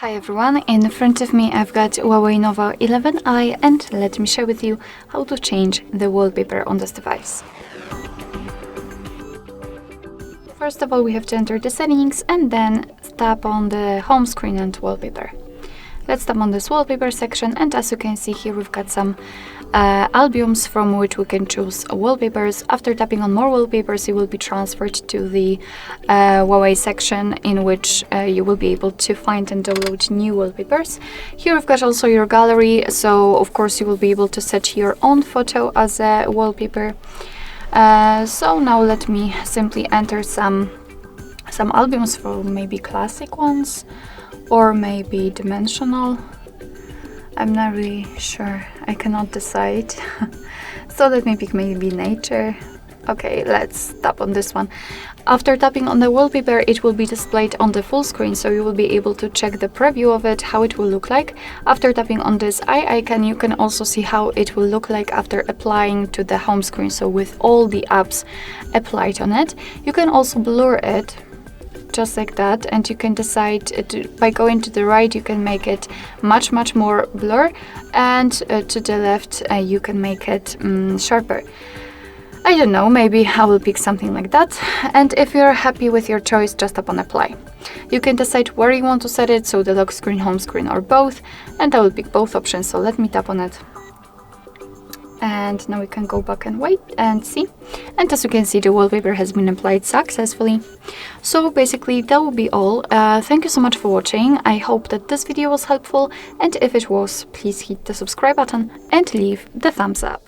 Hi everyone, in front of me I've got HUAWEI Nova 11i and let me share with you how to change the wallpaper on this device. First of all, we have to enter the settings and then tap on the home screen and wallpaper. Let's tap on this wallpaper section, and as you can see here we've got some albums from which we can choose wallpapers. After tapping on more wallpapers, you will be transferred to the HUAWEI section in which you will be able to find and download new wallpapers. Here we've got also your gallery, so of course you will be able to set your own photo as a wallpaper. So now let me simply enter some albums for maybe classic ones or maybe dimensional. I'm not really sure, I cannot decide. So let me pick maybe nature. Okay, let's tap on this one. After tapping on the wallpaper, it will be displayed on the full screen, so you will be able to check the preview of it, how it will look like. After tapping on this eye icon, you can also see how it will look like after applying to the home screen, so with all the apps applied on it. You can also blur it, just like that, and you can decide by going to the right you can make it much more blur, and to the left you can make it sharper. I don't know, maybe I will pick something like that, and if you're happy with your choice, just tap on apply. You can decide where you want to set it, so the lock screen, home screen, or both, and I will pick both options, so let me tap on it. And now we can go back and wait and see. And as you can see, the wallpaper has been applied successfully. So basically that will be all. Thank you so much for watching. I hope that this video was helpful, and if it was, please hit the subscribe button and leave the thumbs up.